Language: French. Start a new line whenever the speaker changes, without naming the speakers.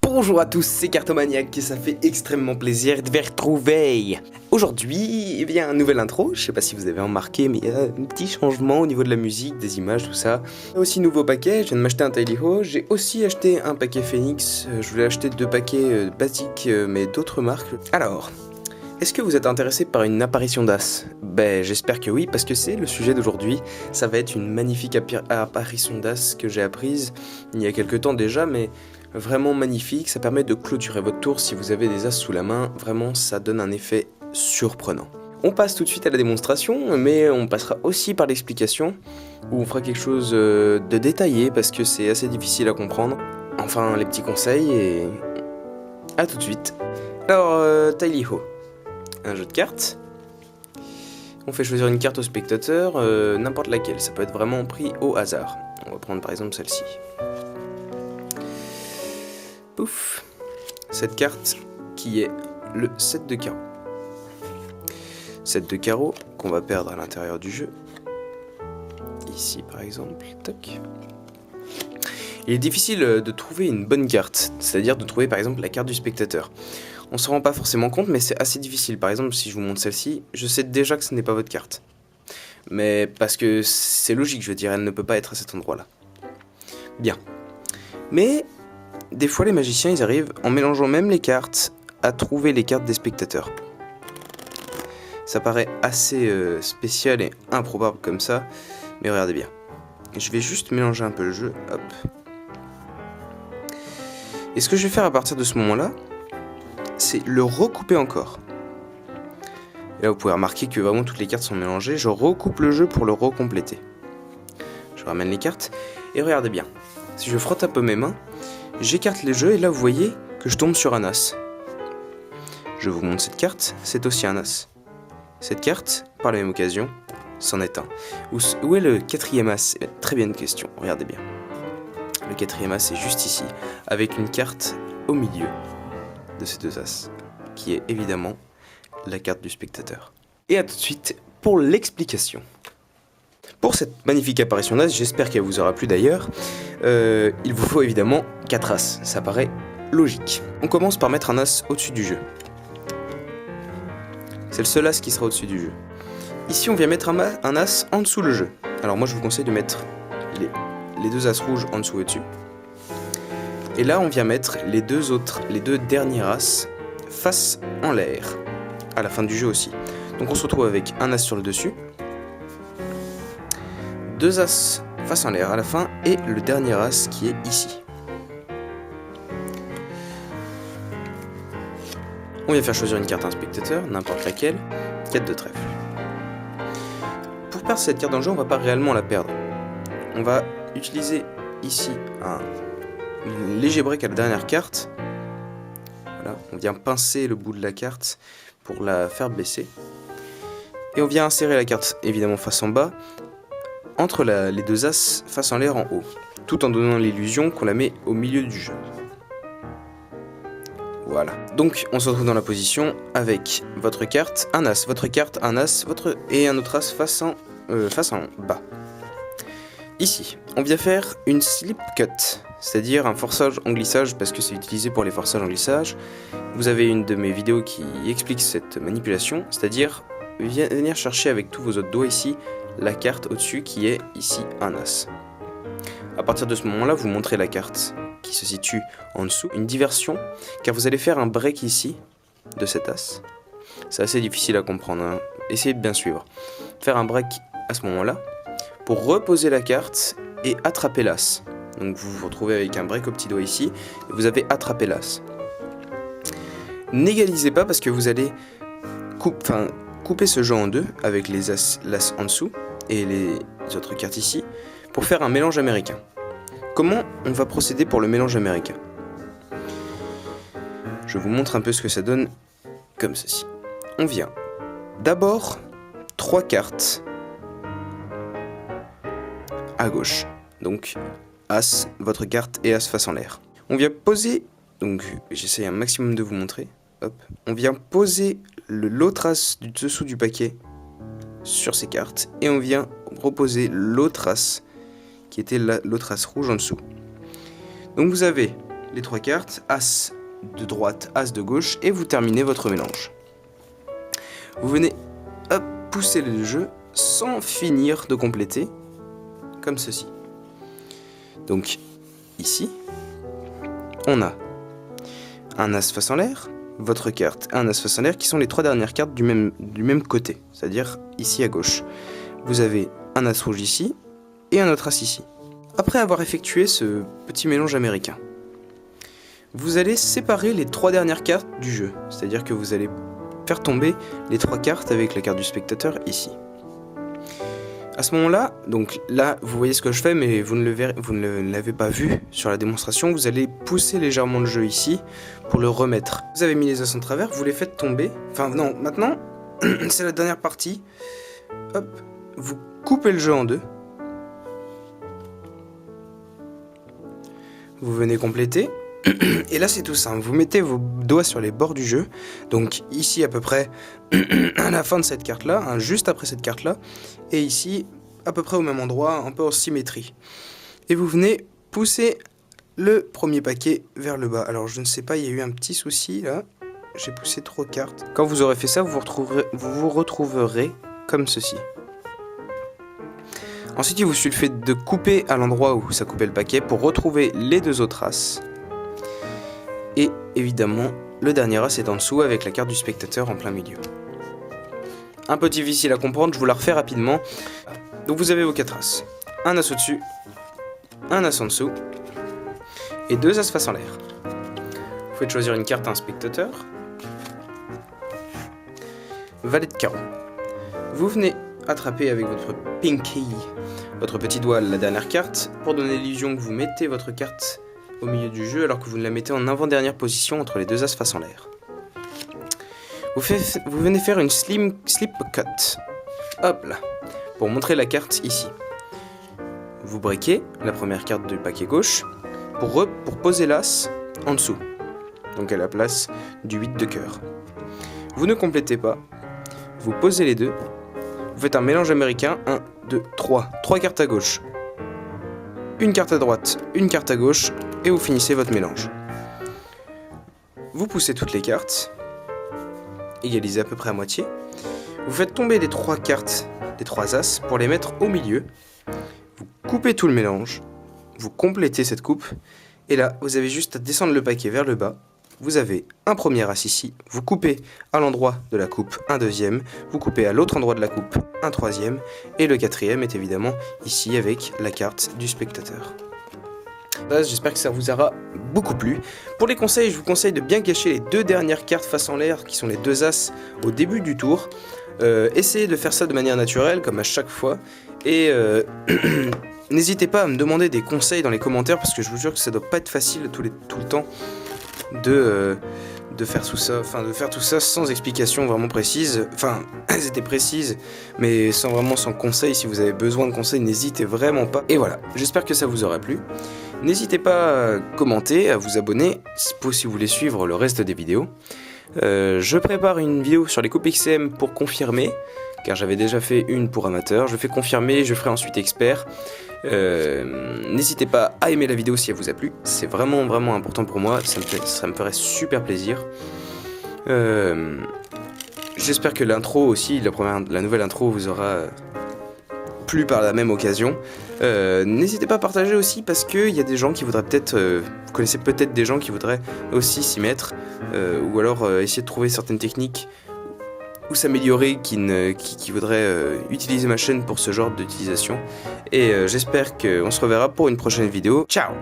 Bonjour à tous, c'est Cartomaniac et ça fait extrêmement plaisir de vous retrouver. Aujourd'hui, il y a un nouvel intro, je sais pas si vous avez remarqué, mais il y a un petit changement au niveau de la musique, des images, tout ça. Il y a aussi nouveau paquet, je viens de m'acheter un Tiny Ho, j'ai aussi acheté un paquet Phoenix, je voulais acheter 2 paquets basiques mais d'autres marques. Alors, est-ce que vous êtes intéressé par une apparition d'As? Ben j'espère que oui, parce que c'est le sujet d'aujourd'hui. Ça va être une magnifique apparition d'As que j'ai apprise il y a quelques temps déjà, mais vraiment magnifique. Ça permet de clôturer votre tour si vous avez des As sous la main. Vraiment, ça donne un effet surprenant. On passe tout de suite à la démonstration, mais on passera aussi par l'explication, où on fera quelque chose de détaillé, parce que c'est assez difficile à comprendre. Enfin, les petits conseils, et à tout de suite. Alors, Tiny Ho. Un jeu de cartes. On fait choisir une carte au spectateur, n'importe laquelle, ça peut être vraiment pris au hasard. On va prendre par exemple celle-ci. Pouf. Cette carte qui est le 7 de carreau. 7 de carreau qu'on va perdre à l'intérieur du jeu. Ici par exemple, toc. Il est difficile de trouver une bonne carte, c'est-à-dire de trouver par exemple la carte du spectateur. On se rend pas forcément compte, mais c'est assez difficile. Par exemple, si je vous montre celle-ci, je sais déjà que ce n'est pas votre carte. Mais parce que c'est logique, je veux dire, elle ne peut pas être à cet endroit-là. Bien. Mais des fois, les magiciens, ils arrivent, en mélangeant même les cartes, à trouver les cartes des spectateurs. Ça paraît assez spécial et improbable comme ça, mais regardez bien. Je vais juste mélanger un peu le jeu, hop. Et ce que je vais faire à partir de ce moment-là, c'est le recouper encore. Et là vous pouvez remarquer que vraiment toutes les cartes sont mélangées. Je recoupe le jeu pour le recompléter. Je ramène les cartes et regardez bien. Si je frotte un peu mes mains, j'écarte les jeux et là vous voyez que je tombe sur un As. Je vous montre cette carte, c'est aussi un As. Cette carte, par la même occasion, c'en est un. Où est le 4e As? Très bien une question, regardez bien. Le 4e As est juste ici, avec une carte au milieu de ces 2 As, qui est évidemment la carte du spectateur. Et à tout de suite pour l'explication. Pour cette magnifique apparition d'As, j'espère qu'elle vous aura plu d'ailleurs, il vous faut évidemment 4 As, ça paraît logique. On commence par mettre un As au-dessus du jeu. C'est le seul As qui sera au-dessus du jeu. Ici on vient mettre un As en dessous le jeu. Alors moi je vous conseille de mettre les 2 As rouges en dessous et au-dessus. Et là, on vient mettre les deux derniers As face en l'air, à la fin du jeu aussi. Donc on se retrouve avec un As sur le dessus, 2 As face en l'air à la fin, et le dernier As qui est ici. On vient faire choisir une carte à un spectateur, n'importe laquelle, 4 de trèfle. Pour perdre cette carte dans le jeu, on ne va pas réellement la perdre. On va utiliser ici un léger break à la dernière carte. Voilà, on vient pincer le bout de la carte pour la faire baisser. Et on vient insérer la carte évidemment face en bas, entre les 2 As face en l'air en haut, tout en donnant l'illusion qu'on la met au milieu du jeu. Voilà. Donc on se retrouve dans la position avec votre carte, un As, votre carte, un As, et un autre As face en bas. Ici, on vient faire une slip cut, c'est-à-dire un forçage en glissage, parce que c'est utilisé pour les forçages en glissage. Vous avez une de mes vidéos qui explique cette manipulation, c'est-à-dire venir chercher avec tous vos autres doigts ici la carte au-dessus qui est ici un As. À partir de ce moment-là, vous montrez la carte qui se situe en dessous, une diversion, car vous allez faire un break ici de cet As. C'est assez difficile à comprendre, hein. Essayez de bien suivre. Faire un break à ce moment-là, pour reposer la carte et attraper l'As. Donc vous vous retrouvez avec un break au petit doigt ici, et vous avez attrapé l'As. N'égalisez pas parce que vous allez couper ce jeu en deux avec l'As en dessous et les autres cartes ici pour faire un mélange américain. Comment on va procéder pour le mélange américain? Je vous montre un peu ce que ça donne comme ceci. On vient d'abord 3 cartes à gauche. Donc As, votre carte et As face en l'air. On vient poser, donc j'essaie un maximum de vous montrer. Hop. On vient poser l'autre As du dessous du paquet sur ces cartes. Et on vient reposer l'autre As qui était l'autre As rouge en dessous. Donc vous avez les 3 cartes, As de droite, As de gauche, et vous terminez votre mélange. Vous venez hop, pousser le jeu sans finir de compléter, comme ceci. Donc ici, on a un As face en l'air, votre carte, un As face en l'air, qui sont les 3 dernières cartes du même côté, c'est-à-dire ici à gauche. Vous avez un As rouge ici, et un autre As ici. Après avoir effectué ce petit mélange américain, vous allez séparer les 3 dernières cartes du jeu, c'est-à-dire que vous allez faire tomber les 3 cartes avec la carte du spectateur ici. À ce moment-là, donc là, vous voyez ce que je fais, mais vous ne l'avez pas vu sur la démonstration. Vous allez pousser légèrement le jeu ici pour le remettre. Vous avez mis les As en travers, vous les faites tomber. Enfin non, maintenant, c'est la dernière partie. Hop, vous coupez le jeu en deux. Vous venez compléter. Et là c'est tout simple, vous mettez vos doigts sur les bords du jeu, donc ici à peu près à la fin de cette carte là, hein, juste après cette carte là, et ici à peu près au même endroit, un peu en symétrie. Et vous venez pousser le premier paquet vers le bas. Alors je ne sais pas, il y a eu un petit souci là, j'ai poussé 3 cartes. Quand vous aurez fait ça, vous vous retrouverez comme ceci. Ensuite il vous suffit de couper à l'endroit où ça coupait le paquet pour retrouver les 2 autres As. Et évidemment, le dernier As est en dessous avec la carte du spectateur en plein milieu. Un peu difficile à comprendre, je vous la refais rapidement. Donc vous avez vos 4 As. Un As au-dessus, un As en dessous, et 2 As face en l'air. Vous pouvez choisir une carte à un spectateur. Valet de carreau. Vous venez attraper avec votre pinky, votre petit doigt, la dernière carte, pour donner l'illusion que vous mettez votre carte au milieu du jeu alors que vous la mettez en avant-dernière position entre les 2 As face en l'air. Vous venez faire une slip cut. Hop là. Pour montrer la carte ici. Vous briquez la première carte du paquet gauche pour poser l'As en dessous. Donc à la place du 8 de cœur. Vous ne complétez pas. Vous posez les deux. Vous faites un mélange américain. 1, 2, 3. 3 cartes à gauche. Une carte à droite, une carte à gauche, et vous finissez votre mélange. Vous poussez toutes les cartes, égalisez à peu près à moitié. Vous faites tomber les 3 cartes, les 3 As, pour les mettre au milieu. Vous coupez tout le mélange, vous complétez cette coupe, et là, vous avez juste à descendre le paquet vers le bas. Vous avez un premier As ici, vous coupez à l'endroit de la coupe un deuxième, vous coupez à l'autre endroit de la coupe un troisième, et le quatrième est évidemment ici avec la carte du spectateur. J'espère que ça vous aura beaucoup plu. Pour les conseils, je vous conseille de bien cacher les 2 dernières cartes face en l'air, qui sont les 2 As au début du tour. Essayez de faire ça de manière naturelle, comme à chaque fois, et n'hésitez pas à me demander des conseils dans les commentaires, parce que je vous jure que ça doit pas être facile tout le temps de faire tout ça, de faire tout ça sans explication vraiment précise. Enfin, elles étaient précises, mais sans conseil. Si vous avez besoin de conseils, n'hésitez vraiment pas. Et voilà, j'espère que ça vous aura plu. N'hésitez pas à commenter, à vous abonner si vous voulez suivre le reste des vidéos. Je prépare une vidéo sur les coupes XM pour confirmer, car j'avais déjà fait une pour amateur. Je fais confirmer, je ferai ensuite expert. N'hésitez pas à aimer la vidéo si elle vous a plu, c'est vraiment important pour moi, ça me ferait super plaisir. J'espère que l'intro aussi, la nouvelle intro vous aura plu par la même occasion. N'hésitez pas à partager aussi, parce qu'il y a des gens qui voudraient peut-être, vous connaissez peut-être des gens qui voudraient aussi s'y mettre, ou alors essayer de trouver certaines techniques ou s'améliorer, qui voudraient utiliser ma chaîne pour ce genre d'utilisation. Et j'espère qu'on se reverra pour une prochaine vidéo. Ciao!